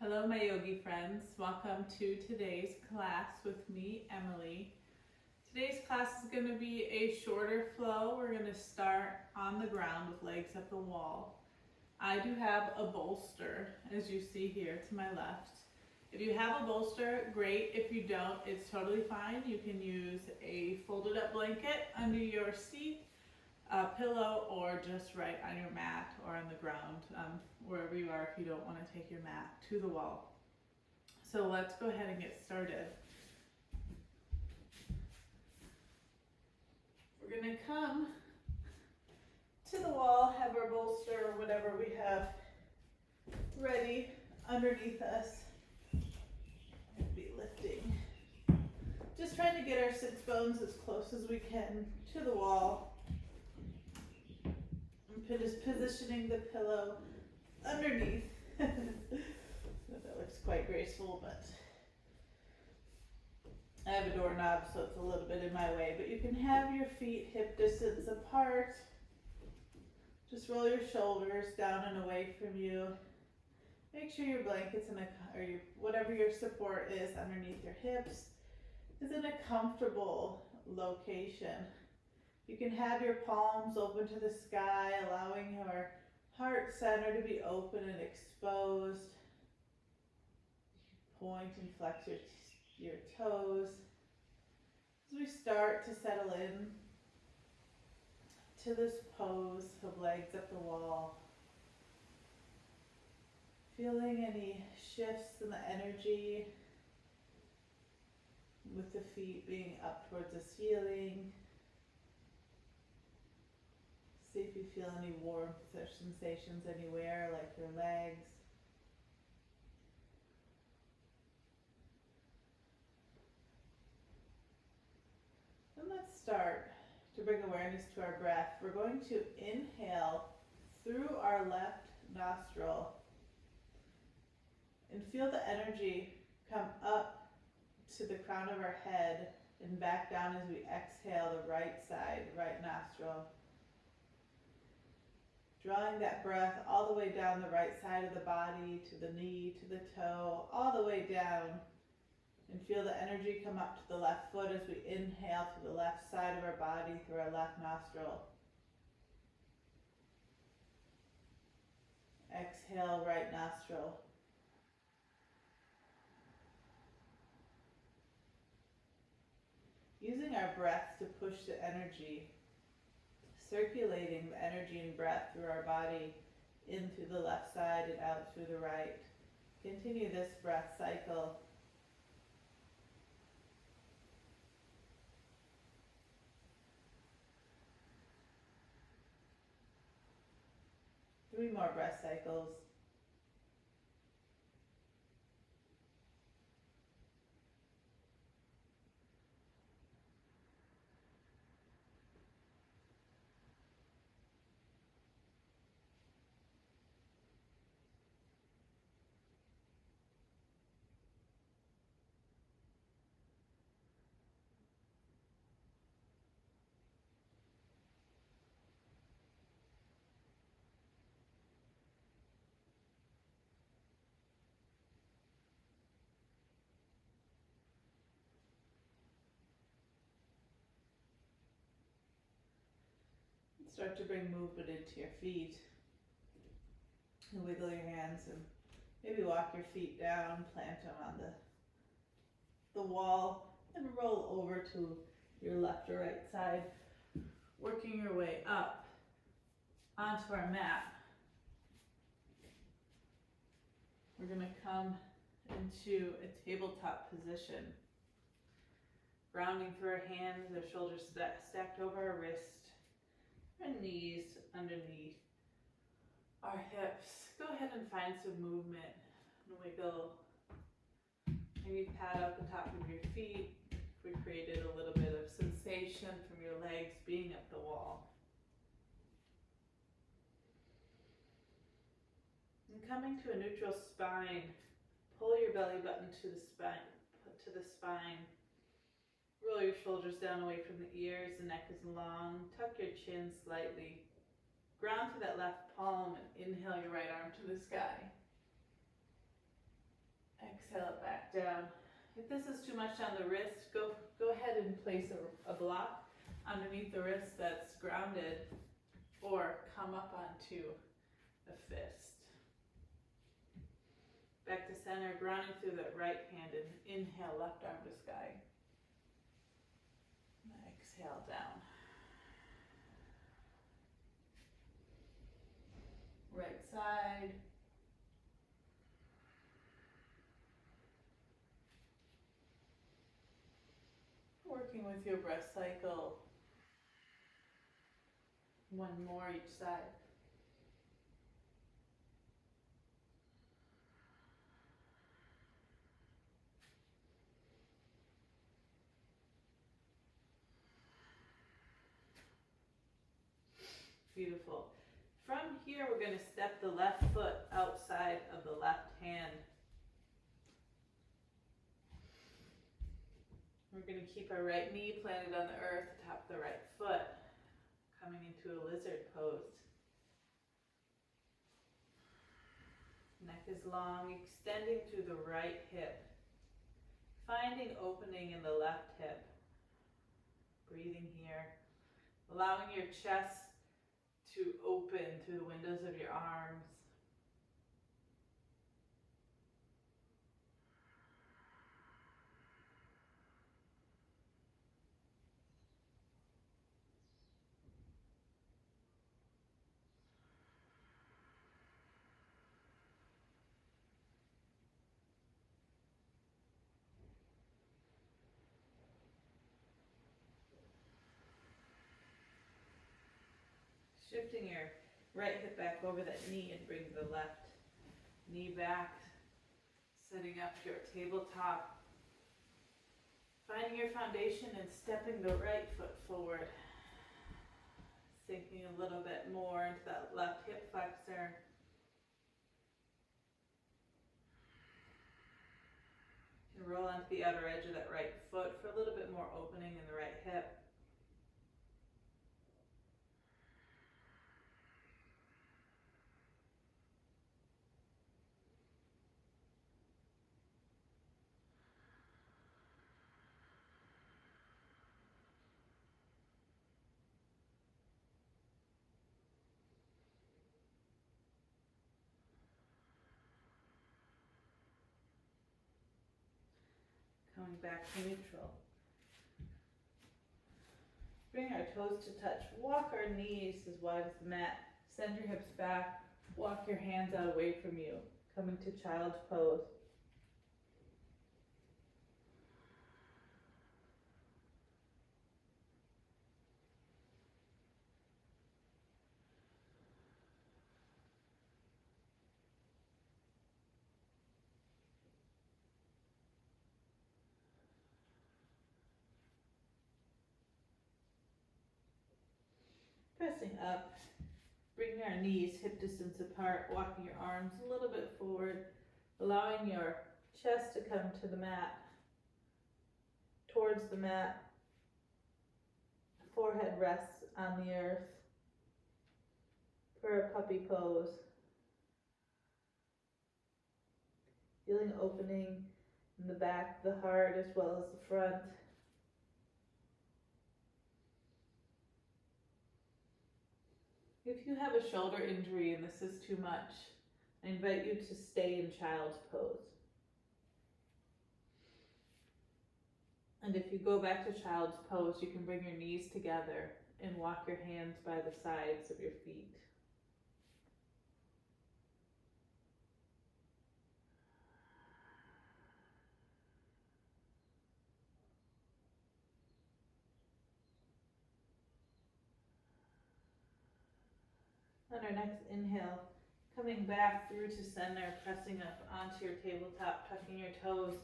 Hello, my yogi friends. Welcome to today's class with me, Emily. Today's class is going to be a shorter flow. We're going to start on the ground with legs up the wall. I do have a bolster, as you see here to my left. If you have a bolster, great. If you don't, it's totally fine. You can use a folded up blanket under your seat, a pillow, or just right on your mat or on the ground, wherever you are if you don't want to take your mat to the wall. So let's go ahead and get started. We're going to come to the wall, have our bolster or whatever we have ready underneath us, and be lifting. Just trying to get our sits bones as close as we can to the wall. Just positioning the pillow underneath. That looks quite graceful, but I have a doorknob, so it's a little bit in my way. But you can have your feet hip distance apart. Just roll your shoulders down and away from you. Make sure your blankets whatever your support is underneath your hips is in a comfortable location. You can have your palms open to the sky, allowing your heart center to be open and exposed. Point and flex your toes. As we start to settle in to this pose of legs up the wall, feeling any shifts in the energy with the feet being up towards the ceiling. See if you feel any warmth or sensations anywhere, like your legs. And let's start to bring awareness to our breath. We're going to inhale through our left nostril and feel the energy come up to the crown of our head and back down as we exhale the right side, right nostril. Drawing that breath all the way down the right side of the body, to the knee, to the toe, all the way down. And feel the energy come up to the left foot as we inhale through the left side of our body, through our left nostril. Exhale, right nostril. Using our breath to push the energy, circulating the energy and breath through our body in through the left side and out through the right. Continue this breath cycle. Three more breath cycles. Start to bring movement into your feet. And wiggle your hands and maybe walk your feet down, plant them on the wall, and roll over to your left or right side, working your way up onto our mat. We're going to come into a tabletop position, grounding through our hands, our shoulders stacked over our wrist, our knees underneath our hips. Go ahead and find some movement and wiggle. Maybe pat up the top of your feet if we created a little bit of sensation from your legs being up the wall. And coming to a neutral spine, pull your belly button to the spine. Roll your shoulders down away from the ears, the neck is long. Tuck your chin slightly. Ground to that left palm and inhale your right arm to the sky. Exhale it back down. If this is too much on the wrist, go ahead and place a block underneath the wrist that's grounded, or come up onto a fist. Back to center, grounding through the right hand, and inhale, left arm to sky. Exhale down. Right side. Working with your breath cycle. One more each side. Beautiful. From here, we're going to step the left foot outside of the left hand. We're going to keep our right knee planted on the earth, top of the right foot, coming into a lizard pose. Neck is long, extending through the right hip, finding opening in the left hip. Breathing here, allowing your chest to open through the windows of your arms. Shifting your right hip back over that knee and bring the left knee back, setting up your tabletop. Finding your foundation and stepping the right foot forward. Sinking a little bit more into that left hip flexor. And roll onto the outer edge of that right foot for a little bit more opening in the right hip. Coming back to neutral. Bring our toes to touch. Walk our knees as wide as the mat. Send your hips back. Walk your hands out away from you. Coming to child's pose. Pressing up, bringing our knees hip distance apart, walking your arms a little bit forward, allowing your chest to come to the mat, towards the mat, forehead rests on the earth for a puppy pose. Feeling opening in the back, the heart as well as the front. If you have a shoulder injury and this is too much, I invite you to stay in child's pose. And if you go back to child's pose, you can bring your knees together and walk your hands by the sides of your feet. On our next inhale, coming back through to center, pressing up onto your tabletop, tucking your toes,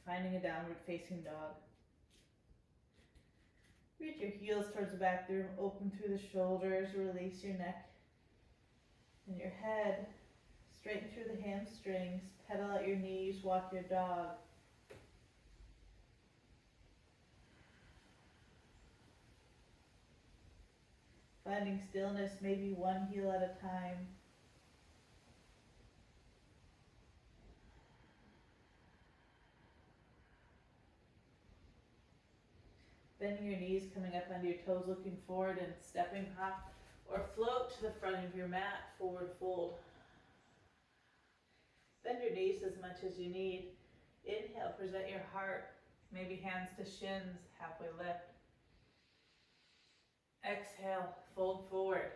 finding a downward facing dog. Reach your heels towards the back room, open through the shoulders, release your neck and your head, straighten through the hamstrings, pedal out your knees, walk your dog. Finding stillness, maybe one heel at a time. Bending your knees, coming up onto your toes, looking forward and stepping hop or float to the front of your mat, forward fold. Bend your knees as much as you need. Inhale, present your heart, maybe hands to shins, halfway lift. Exhale, fold forward.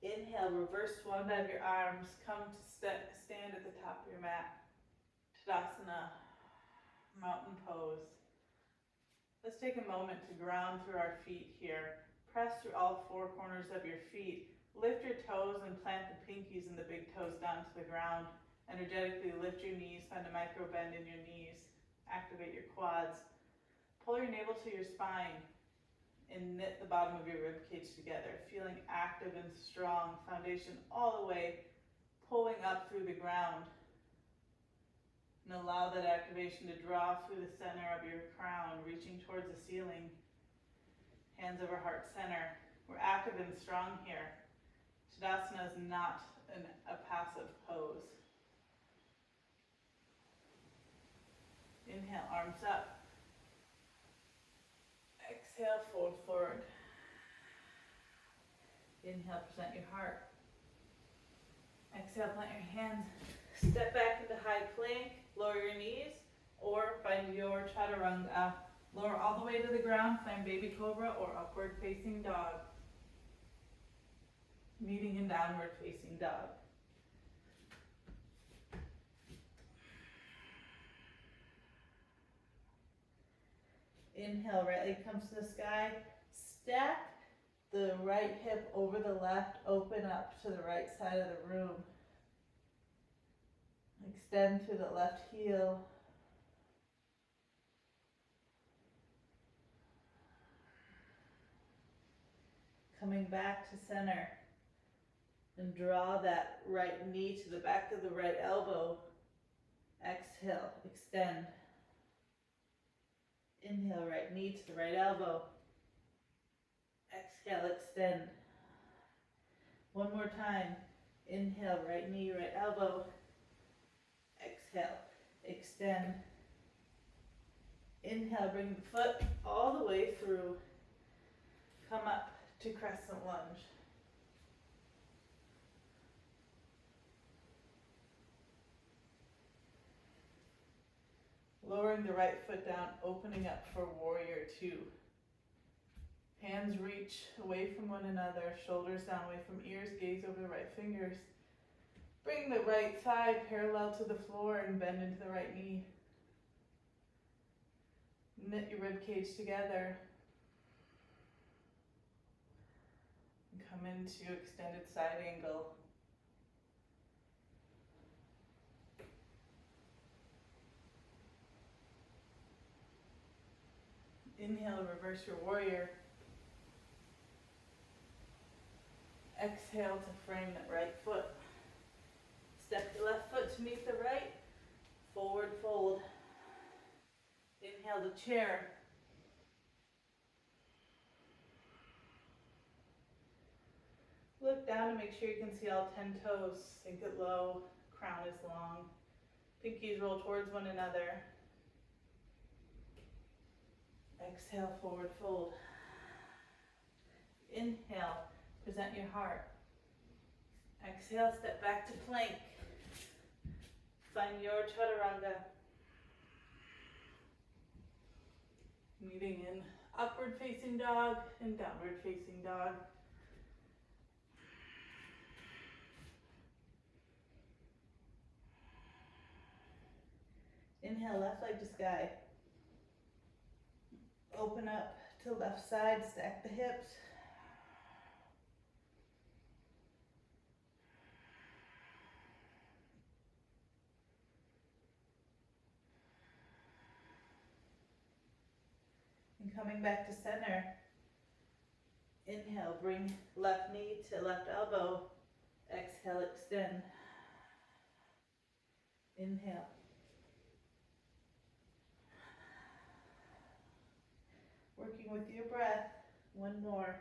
Inhale, reverse swan dive your arms, come to stand at the top of your mat. Tadasana, mountain pose. Let's take a moment to ground through our feet here. Press through all four corners of your feet. Lift your toes and plant the pinkies and the big toes down to the ground. Energetically lift your knees, find a micro bend in your knees. Activate your quads. Pull your navel to your spine and knit the bottom of your rib cage together. Feeling active and strong. Foundation all the way, pulling up through the ground. And allow that activation to draw through the center of your crown, reaching towards the ceiling. Hands over heart center. We're active and strong here. Tadasana is not a passive pose. Inhale, arms up. Exhale, fold forward. Inhale, present your heart. Exhale, plant your hands. Step back into high plank. Lower your knees or find your chaturanga. Lower all the way to the ground, find baby cobra or upward facing dog. Meeting in downward facing dog. Inhale, right leg comes to the sky. Stack the right hip over the left, open up to the right side of the room. Extend through the left heel. Coming back to center. And draw that right knee to the back of the right elbow. Exhale, extend. Inhale, right knee to the right elbow. Exhale, extend. One more time. Inhale, right knee, right elbow. Exhale, extend. Inhale, bring the foot all the way through. Come up to crescent lunge. Lowering the right foot down, opening up for warrior two. Hands reach away from one another, shoulders down away from ears, gaze over the right fingers. Bring the right thigh parallel to the floor and bend into the right knee. Knit your rib cage together. And come into extended side angle. Inhale, reverse your warrior. Exhale to frame that right foot. Step the left foot to meet the right. Forward fold. Inhale to chair. Look down to make sure you can see all 10 toes. Sink it low. Crown is long. Pinkies roll towards one another. Exhale, forward fold. Inhale, present your heart. Exhale, step back to plank. Find your chaturanga. Meeting in upward facing dog and downward facing dog. Inhale, left leg to sky. Open up to left side, stack the hips. And coming back to center. Inhale, bring left knee to left elbow. Exhale, extend. Inhale. Working with your breath. One more.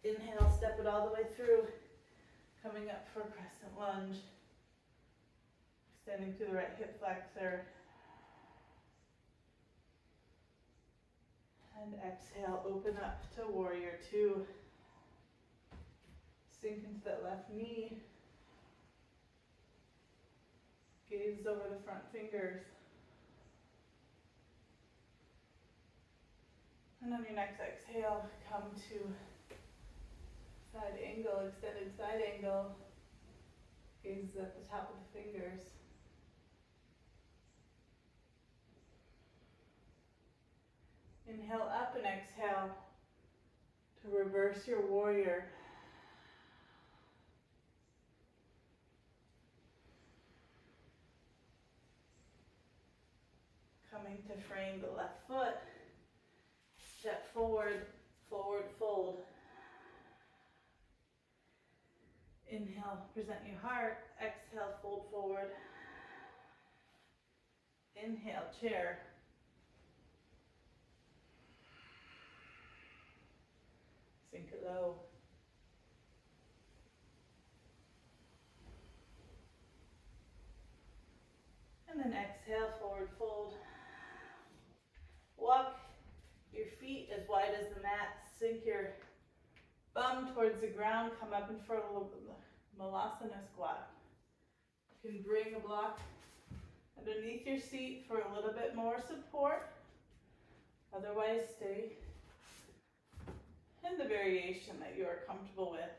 Inhale, step it all the way through. Coming up for crescent lunge. Extending through the right hip flexor. And exhale, open up to warrior two. Sink into that left knee. Gaze over the front fingers. And on your next exhale, come to side angle, extended side angle. Gaze at the top of the fingers. Inhale up and exhale to reverse your warrior. Coming to frame the left foot. Step forward, forward fold. Inhale, present your heart. Exhale, fold forward. Inhale, chair. Sink it low. And then exhale, forward fold. Walk your feet as wide as the mat. Sink your bum towards the ground. Come up in front of Malasana squat. You can bring a block underneath your seat for a little bit more support. Otherwise, stay in the variation that you are comfortable with.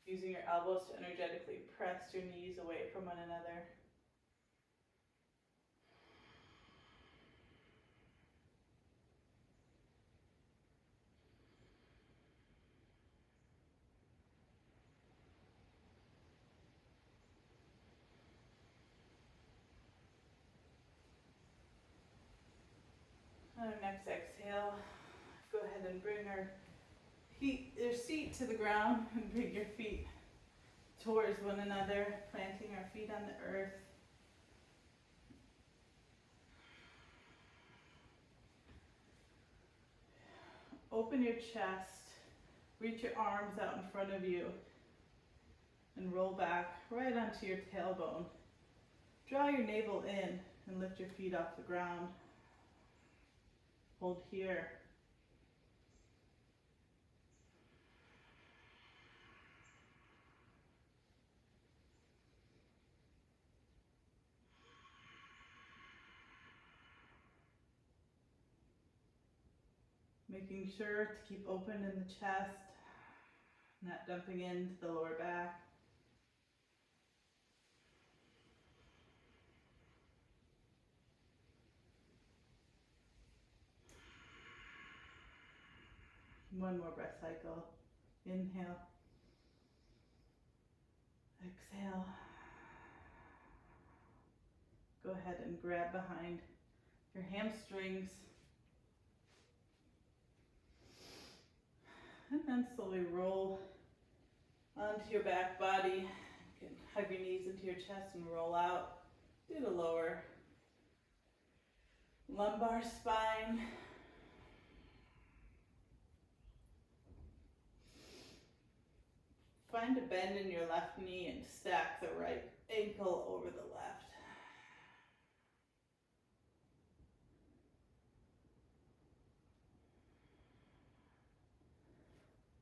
Using your elbows to energetically press your knees away from one another. On our next exhale, go ahead and bring your seat to the ground and bring your feet towards one another, planting our feet on the earth. Open your chest, reach your arms out in front of you, and roll back right onto your tailbone. Draw your navel in and lift your feet off the ground. Hold here. Making sure to keep open in the chest, not dumping into the lower back. One more breath cycle. Inhale. Exhale. Go ahead and grab behind your hamstrings. And then slowly roll onto your back body. You can hug your knees into your chest and roll out. Do the lower lumbar spine. Find a bend in your left knee and stack the right ankle over the left.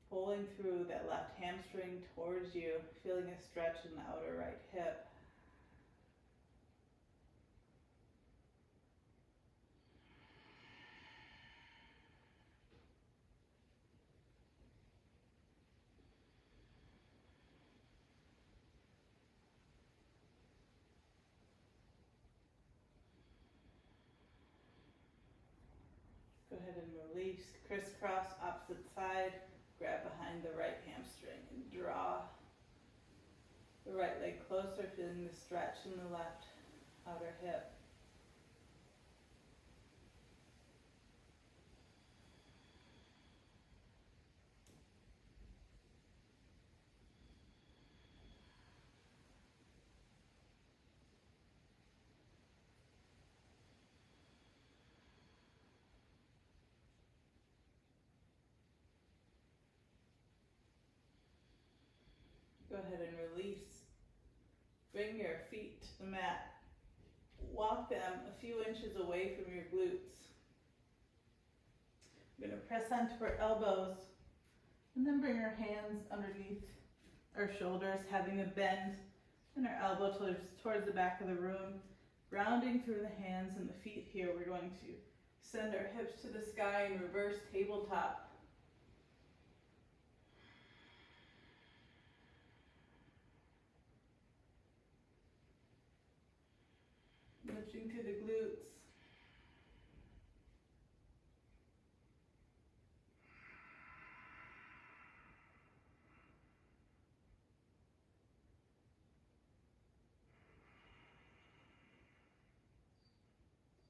Pulling through that left hamstring towards you, feeling a stretch in the outer right hip. Go ahead and release, crisscross, opposite side. Grab behind the right hamstring and draw the right leg closer, feeling the stretch in the left outer hip. Go ahead and release. Bring your feet to the mat. Walk them a few inches away from your glutes. We're going to press onto our elbows and then bring our hands underneath our shoulders, having a bend in our elbow towards the back of the room. Grounding through the hands and the feet here, we're going to send our hips to the sky and reverse tabletop. Lifting through the glutes.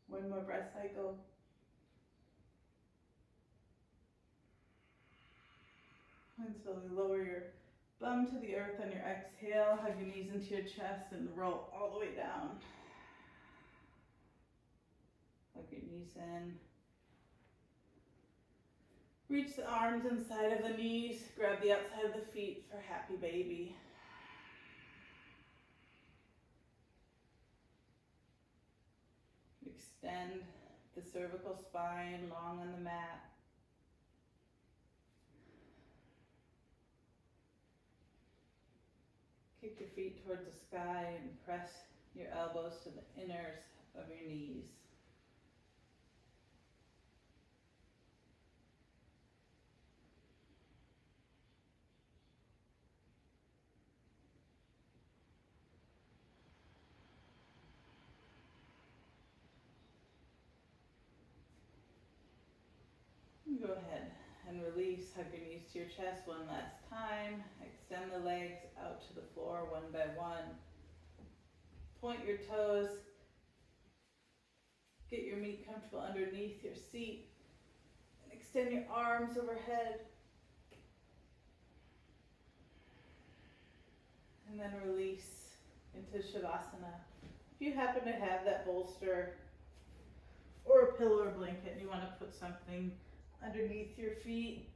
One more breath cycle. And slowly lower your bum to the earth on your exhale. Hug your knees into your chest and roll all the way down. Hug your knees in. Reach the arms inside of the knees. Grab the outside of the feet for happy baby. Extend the cervical spine long on the mat. Kick your feet towards the sky and press your elbows to the inners of your knees. Go ahead and release. Hug your knees to your chest one last time. Extend the legs out to the floor one by one. Point your toes. Get your meat comfortable underneath your seat. And extend your arms overhead. And then release into Shavasana. If you happen to have that bolster or a pillow or blanket and you want to put something underneath your feet,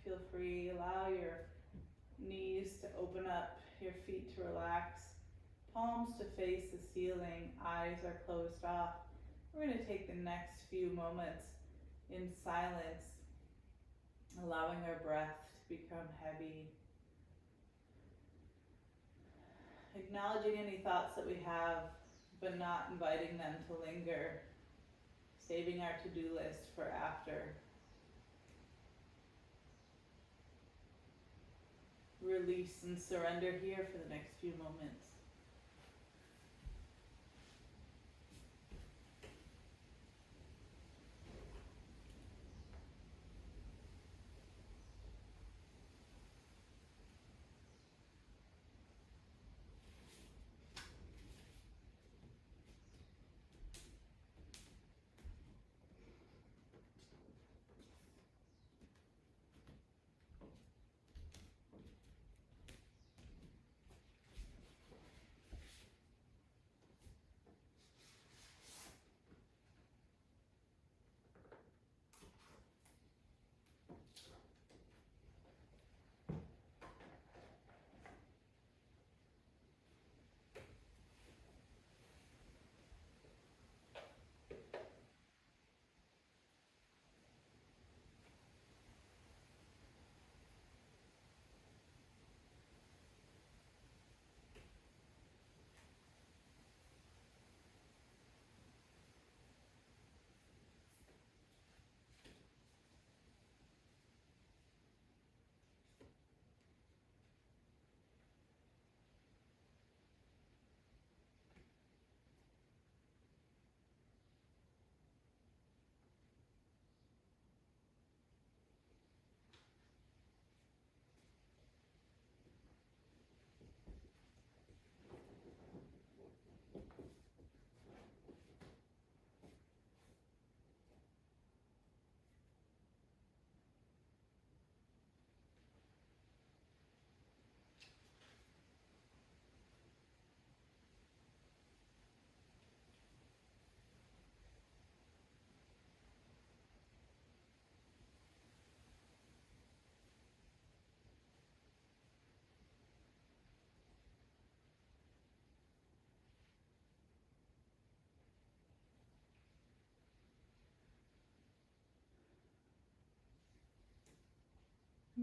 feel free. Allow your knees to open up, your feet to relax, palms to face the ceiling, eyes are closed off. We're going to take the next few moments in silence, allowing our breath to become heavy. Acknowledging any thoughts that we have, but not inviting them to linger. Saving our to-do list for after. Release and surrender here for the next few moments.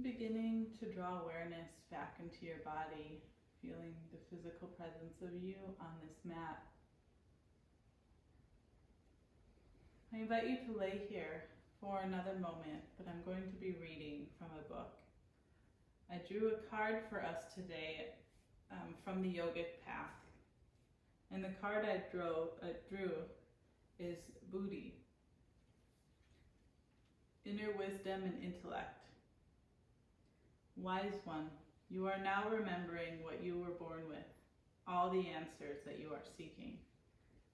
Beginning to draw awareness back into your body, feeling the physical presence of you on this mat. I invite you to lay here for another moment, but I'm going to be reading from a book. I drew a card for us today from the yogic path. And the card I drew is Buddhi, inner wisdom and intellect. Wise one, you are now remembering what you were born with, all the answers that you are seeking.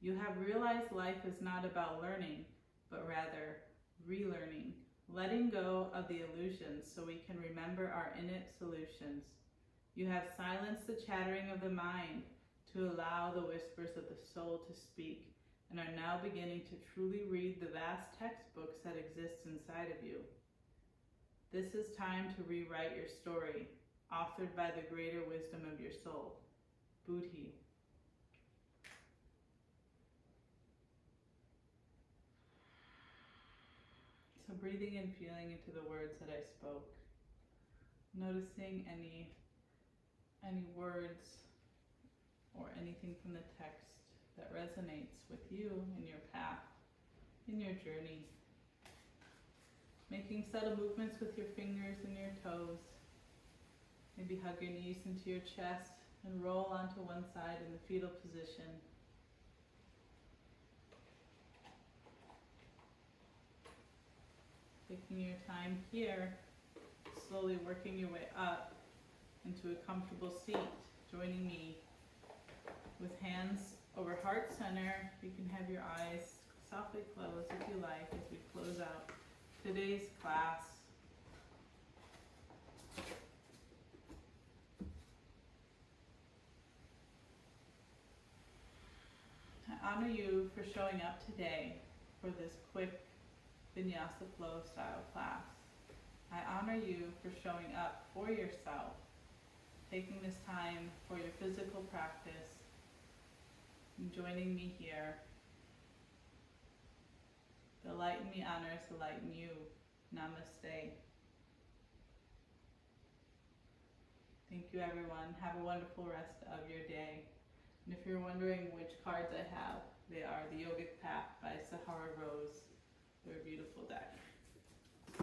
You have realized life is not about learning, but rather relearning, letting go of the illusions so we can remember our innate solutions. You have silenced the chattering of the mind to allow the whispers of the soul to speak, and are now beginning to truly read the vast textbooks that exist inside of you. This is time to rewrite your story, authored by the greater wisdom of your soul, Buddhi. So breathing and feeling into the words that I spoke, noticing any words or anything from the text that resonates with you in your path, in your journey. Making subtle movements with your fingers and your toes. Maybe hug your knees into your chest and roll onto one side in the fetal position. Taking your time here, slowly working your way up into a comfortable seat, joining me with hands over heart center. You can have your eyes softly closed if you like as we close out today's class. I honor you for showing up today for this quick Vinyasa flow style class. I honor you for showing up for yourself, taking this time for your physical practice, and joining me here. The light in me honors the light in you. Namaste. Thank you, everyone. Have a wonderful rest of your day. And if you're wondering which cards I have, they are the Yogic Path by Sahara Rose. They're a beautiful deck.